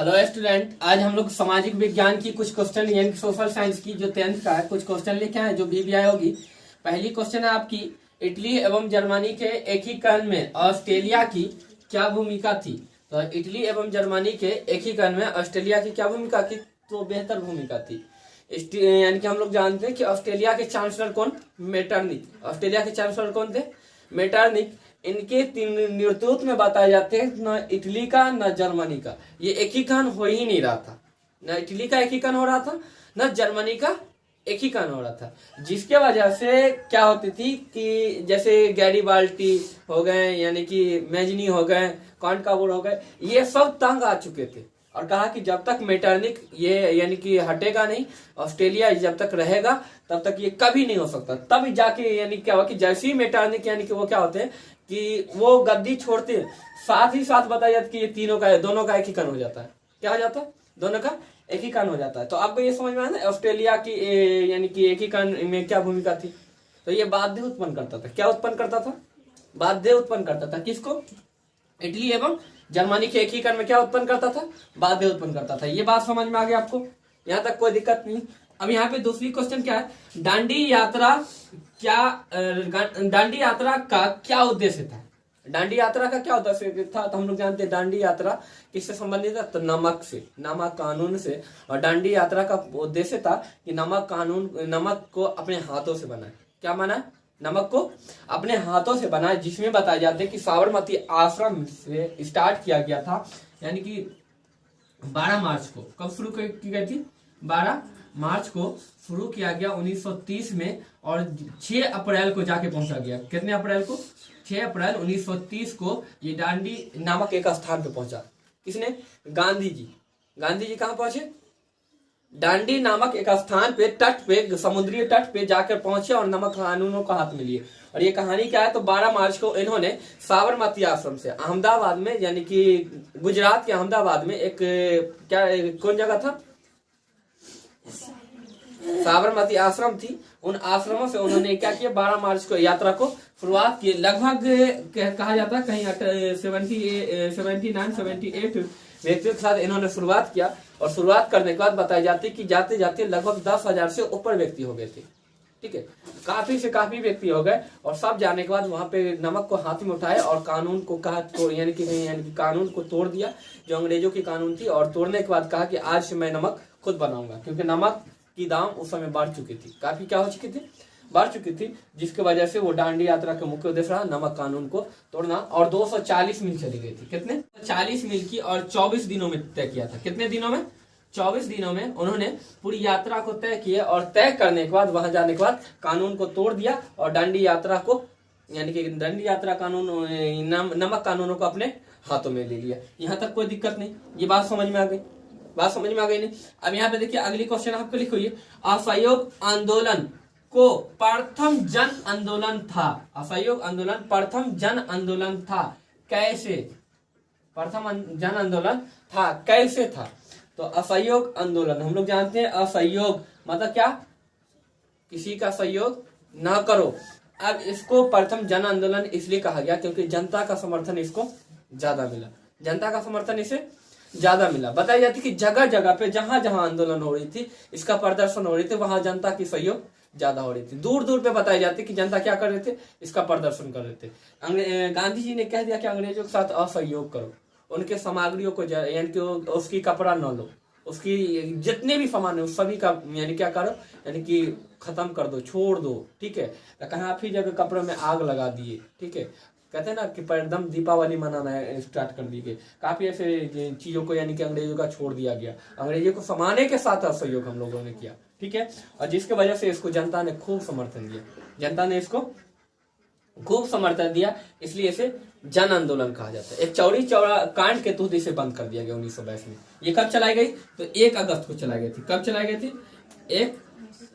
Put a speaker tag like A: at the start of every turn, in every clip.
A: Hello student, आज हम लोग सामाजिक विज्ञान की कुछ क्वेश्चन यानी सोशल साइंस की जो 10th का है कुछ क्वेश्चन लेके आए जो बीबीआई होगी। पहली क्वेश्चन है आपकी, इटली एवं जर्मनी के एकीकरण में ऑस्ट्रेलिया की क्या भूमिका थी। तो इटली एवं जर्मनी के एकीकरण में ऑस्ट्रेलिया की क्या भूमिका थी, तो बेहतर भूमिका थी। यानी कि हम लोग जानते हैं कि ऑस्ट्रेलिया के चांसलर कौन, मेटरनिक। ऑस्ट्रेलिया के चांसलर कौन थे, मेटरनिक। इनके तीन नेतृत्व में बताए जाते हैं, न इटली का न जर्मनी का ये एकीकरण हो ही नहीं रहा था। न इटली का एकीकरण हो रहा था न जर्मनी का एकीकरण हो रहा था, जिसके वजह से क्या होती थी कि जैसे गैरीबाल्टी हो गए, यानी कि मेजनी हो गए, कॉन्काबुर हो गए, ये सब तंग आ चुके थे। और कहा कि जब तक मेटरनिक ये यानी कि हटेगा नहीं, ऑस्ट्रेलिया जब तक रहेगा तब तक ये कभी नहीं हो सकता। तब जाके यानी क्या हुआ कि जैसे ही मेटरनिक यानी कि वो क्या होते हैं कि वो गद्दी छोड़ते हैं, साथ ही साथ बताया जाता है कि ये तीनों का दोनों का एकीकरण हो जाता है। क्या हो जाता है, दोनों का एकीकरण हो जाता है। तो आपको ये समझ में आया ना ऑस्ट्रेलिया की यानी कि एकीकरण में क्या भूमिका थी। तो ये बाध्य उत्पन्न करता था, क्या उत्पन्न करता था, बाध्य उत्पन्न करता था। किसको, इटली एवं जर्मनी के एकीकरण में क्या उत्पन्न करता था, बाध्य उत्पन्न करता था। ये बात समझ में आ गई आपको, यहाँ तक कोई दिक्कत नहीं। अब यहाँ पे दूसरी क्वेश्चन क्या है, दांडी यात्रा का क्या उद्देश्य था। दांडी यात्रा का क्या उद्देश्य था, तो हम लोग जानते हैं दांडी यात्रा किससे संबंधित है, तो नमक से, नमक कानून से। और दांडी यात्रा का उद्देश्य था कि नमक को अपने हाथों से बनाए। क्या बनाए, नमक को अपने हाथों से बनाए, जिसमें बताया जाता है कि साबरमती आश्रम से स्टार्ट किया गया था। यानी कि 12 मार्च को कब शुरू की गई थी, 12 मार्च को शुरू किया गया 1930 में, और 6 अप्रैल को जाके पहुंचा गया। कितने अप्रैल को, 6 अप्रैल 1930 को ये दांडी नामक एक स्थान पे पहुंचा। किसने, गांधी जी। गांधी जी कहाँ पहुंचे, दांडी नामक एक स्थान पे, तट पे, समुद्री तट पे जाकर पहुंचे और नमक कानूनों को हाथ में लिए। और ये कहानी क्या है, तो 12 मार्च को इन्होंने साबरमती आश्रम से अहमदाबाद में, यानी कि गुजरात के अहमदाबाद में एक क्या कौन जगह था, साबरमती आश्रम थी। उन आश्रमों से उन्होंने क्या किया, 12 मार्च को यात्रा को शुरुआत की। लगभग कहा जाता है कहीं 78 व्यक्तियों के साथ इन्होंने शुरुआत किया। और शुरुआत करने के बाद बताई जाती है कि जाते जाते लगभग 10,000 से ऊपर व्यक्ति हो गए थे। ठीक है, काफी से काफी व्यक्ति हो गए। और सब जाने के बाद वहां पे नमक को हाथ में उठाए और कानून को कहा तो यानी कि कानून को तोड़ दिया, जो अंग्रेजों की कानून थी। और तोड़ने के बाद कहा कि आज से मैं नमक खुद बनाऊंगा, क्योंकि नमक की दाम उस समय बढ़ चुकी थी, काफी क्या हो चुकी थी, बढ़ चुकी थी। जिसकी वजह से वो दांडी यात्रा का मुख्य उद्देश्य रहा नमक कानून को तोड़ना। और 240 मील चली गई थी। कितने, 40 मील की, और 24 दिनों में तय किया था। कितने दिनों में, 24 दिनों में उन्होंने पूरी यात्रा को तय किया। और तय करने के बाद वहां जाने के बाद कानून को तोड़ दिया और दांडी यात्रा को यानी कि दांडी यात्रा कानून नमक कानूनों को अपने हाथों में ले लिया। यहाँ तक कोई दिक्कत नहीं, ये बात समझ में आ गई, बात समझ में आ गई नहीं। अब यहाँ पे देखिए अगली क्वेश्चन आपको लिखी हुई है, असहयोग आंदोलन को प्रथम जन आंदोलन था। असहयोग आंदोलन प्रथम जन आंदोलन था, कैसे, प्रथम जन आंदोलन था, कैसे था। तो असहयोग आंदोलन हम लोग जानते हैं, असहयोग मतलब क्या, किसी का सहयोग ना करो। अब इसको प्रथम जन आंदोलन इसलिए कहा गया क्योंकि जनता का समर्थन इसको ज्यादा मिला, जनता का समर्थन इसे ज्यादा मिला। बताई जाती कि जगह जगह पे जहां जहां आंदोलन हो रही थी, इसका प्रदर्शन हो रही थी, वहां जनता की सहयोग ज्यादा हो रही थी। दूर दूर पे बताई जाती कि जनता क्या कर रहे थे, इसका प्रदर्शन कर रहे थे। गांधी जी ने कह दिया कि अंग्रेजों के साथ असहयोग करो, उनके सामग्रियों को यानी कि उसकी कपड़ा न लो, उसकी जितने भी सामान है उस सभी का यानी क्या करो, यानी कि खत्म कर दो, छोड़ दो। ठीक है, कहीं ही जगह कपड़ों में आग लगा दिए। ठीक है, कहते हैं ना कि एकदम दीपावली मनाना स्टार्ट कर दी गई। काफी ऐसे चीजों को यानी कि अंग्रेजों का छोड़ दिया गया, अंग्रेजों को समाने के साथ असहयोग हम लोगों ने किया। ठीक है, और जिसके वजह से इसको जनता ने खूब समर्थन दिया, जनता ने इसको खूब समर्थन दिया, इसलिए इसे जन आंदोलन कहा जाता है। एक चौरी चौरा कांड के तहत इसे बंद कर दिया गया 1922 में। ये कब चलाई गई, तो 1 अगस्त को चलाई गई थी। कब चलाई गई थी, 1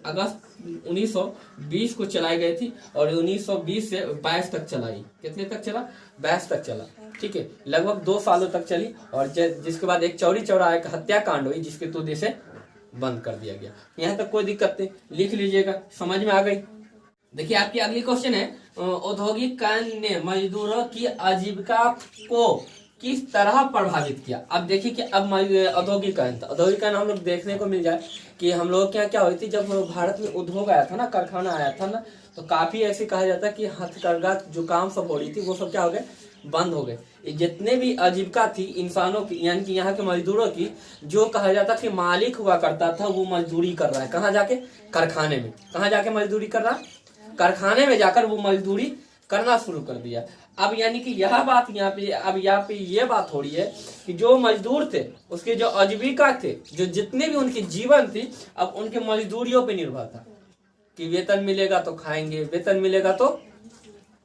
A: अगस्त 1920 को चलाई गई थी। और 1920 से 22 तक चलाई। कितने तक चला, 22 तक चला। ठीक है, लगभग 2 सालों तक चली। और जिसके बाद एक चौरी चौरा एक हत्याकांड हुई, जिसके तहत इसे बंद कर दिया गया। यहाँ तक कोई दिक्कत नहीं, लिख लीजिएगा, समझ में आ गई। देखिए आपकी अगली क्वेश्चन है, औद्योगिक कांड ने मजदूरों की आजीविका को किस तरह प्रभावित किया। अब देखिए कि अब औद्योगिकरण हम लोग देखने को मिल जाए कि हम लोग क्या क्या हुई थी जब भारत में उद्योग आया था ना, कारखाना आया था ना, तो काफी ऐसे कहा जाता है कि हथकरघा जो काम सब हो रही थी वो सब क्या हो गए, बंद हो गए। जितने भी आजीविका थी इंसानों की, यानी कि यहाँ के मजदूरों की, जो कहा जाता कि मालिक हुआ करता था वो मजदूरी कर रहा है कहाँ जाके, कारखाने में। कहाँ जाके मजदूरी कर रहा, कारखाने में जाकर वो मजदूरी करना शुरू कर दिया। अब यानी कि यह बात यहाँ पे ये बात हो रही है कि जो मजदूर थे उसके जो आजीविका थे, जो जितने भी उनकी जीवन थी, अब उनके मजदूरियों पे निर्भर था कि वेतन मिलेगा तो खाएंगे, वेतन मिलेगा तो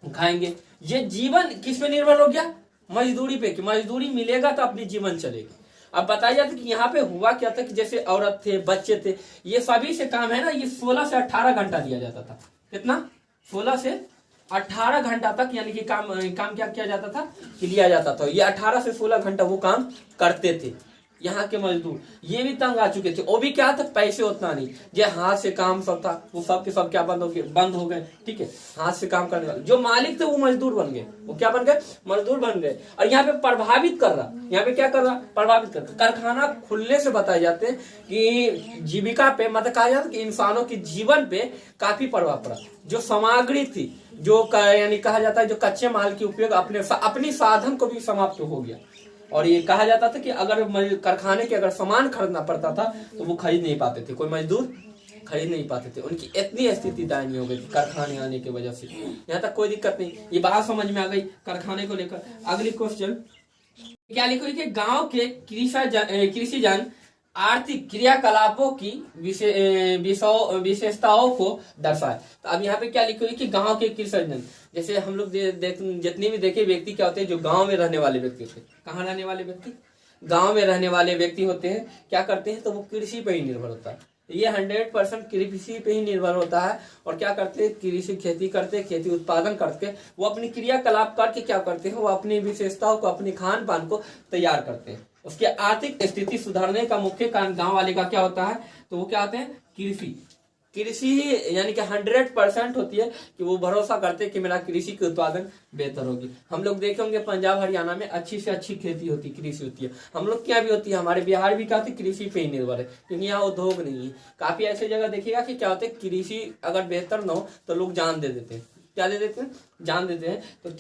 A: खाएंगे। ये जीवन किस पे निर्भर हो गया, मजदूरी पे, कि मजदूरी मिलेगा तो अपनी जीवन चलेगी। अब बताया जाता कि यहाँ पे हुआ क्या था कि जैसे औरत थे, बच्चे थे, ये सभी से काम है ना, ये 16 से 18 घंटा दिया जाता था। कितना, 16 से 18 घंटा तक, यानी कि काम क्या किया जाता था कि लिया जाता था। ये 18 से 16 घंटा वो काम करते थे। यहाँ के मजदूर ये भी तंग आ चुके थे, वो भी क्या था, पैसे उतना नहीं, जो हाथ से काम सब था वो सब के सब क्या बंद हो गए। ठीक है, हाथ से काम करने वाले जो मालिक थे वो मजदूर बन गए, वो क्या बन गए, मजदूर बन गए। और यहाँ पे प्रभावित कर रहा, यहाँ पे क्या कर रहा, प्रभावित कर रहा। कारखाना खुलने से बताए जाते हैं कि जीविका पे, मतलब कहा जाता है कि इंसानों के जीवन पे काफी प्रभाव पड़ा। जो सामग्री थी, जो यानी कहा जाता है जो कच्चे माल की उपयोग अपनी साधन को भी समाप्त हो गया। और ये कहा जाता था कि अगर कारखाने के अगर सामान खरीदना पड़ता था तो वो खरीद नहीं पाते थे, कोई मजदूर खरीद नहीं पाते थे। उनकी इतनी स्थिति दयनीय हो गई थी कारखाने आने की वजह से। यहाँ तक कोई दिक्कत नहीं, ये बात समझ में आ गई कारखाने को लेकर। अगली क्वेश्चन क्या लिखो कि गांव के कृषि जन आर्थिक क्रियाकलापों की विशेषताओं को दर्शाए। तो अब यहाँ पे क्या लिखी हुई कि गांव के कृषि, जैसे हम लोग जितने भी देखे व्यक्ति क्या होते हैं, जो गांव में रहने वाले व्यक्ति होते हैं। कहाँ रहने वाले व्यक्ति, गांव में रहने वाले व्यक्ति होते हैं, क्या करते हैं, तो वो कृषि पे ही निर्भर होता है। ये 100% कृषि पे ही निर्भर होता है। और क्या करते हैं, कृषि खेती करते, खेती उत्पादन करके वो अपनी क्रियाकलाप करके क्या करते हैं, वो अपनी विशेषताओं को, अपनी खान पान को तैयार करते हैं। उसके आर्थिक स्थिति सुधारने का मुख्य कारण गांव वाले का क्या होता है, तो वो क्या होते हैं, कृषि यानी कि 100% होती है कि वो भरोसा करते हैं कि मेरा कृषि की उत्पादन बेहतर होगी। हम लोग देखे होंगे पंजाब हरियाणा में अच्छी से अच्छी खेती होती है, कृषि होती है। हम लोग क्या भी होती है, हमारे बिहार भी क्या होती है, कृषि पे ही निर्भर है, क्योंकि यहाँ उद्योग नहीं है। काफी ऐसी जगह देखिएगा कि क्या होते हैं, कृषि अगर बेहतर न हो तो लोग जान दे देते हैं। क्या दे देते हैं, जान देते हैं। तो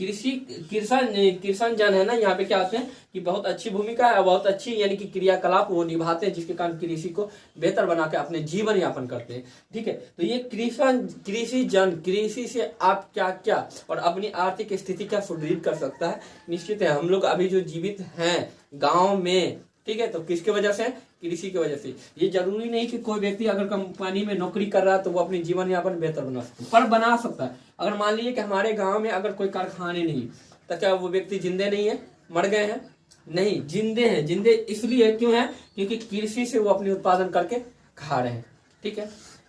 A: किसान जन है ना, यहाँ पे क्या होते हैं कि बहुत अच्छी भूमिका है, बहुत अच्छी यानी कि क्रियाकलाप वो निभाते हैं, जिसके कारण कृषि को बेहतर बना के अपने जीवन यापन करते हैं। ठीक है, तो ये कृषि जन कृषि से आप क्या क्या और अपनी आर्थिक स्थिति क्या सुदृढ़ कर सकता है। निश्चित है हम लोग अभी जो जीवित हैं गाँव में, ठीक है, तो किसके वजह से, कृषि की वजह से। ये जरूरी नहीं कि कोई व्यक्ति अगर कंपनी में नौकरी कर रहा है तो वो अपनी जीवन यापन बेहतर बना सकता है, पर बना सकता है। अगर मान लीजिए कि हमारे गांव में अगर कोई कारखाने नहीं, तो क्या वो व्यक्ति जिंदे नहीं है, मर गए हैं, नहीं, जिंदे हैं। जिंदे इसलिए क्यों है, क्योंकि कृषि से वो अपनी उत्पादन करके खा रहे हैं। ठीक है,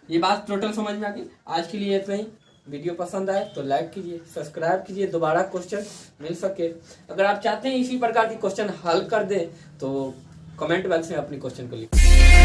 A: ये बात टोटल समझ में आ गई। आज के लिए इतना ही। वीडियो पसंद आए तो लाइक कीजिए, सब्सक्राइब कीजिए, दोबारा क्वेश्चन मिल सके। अगर आप चाहते हैं इसी प्रकार की क्वेश्चन हल कर दे तो कमेंट बॉक्स में अपनी क्वेश्चन को लिखिए।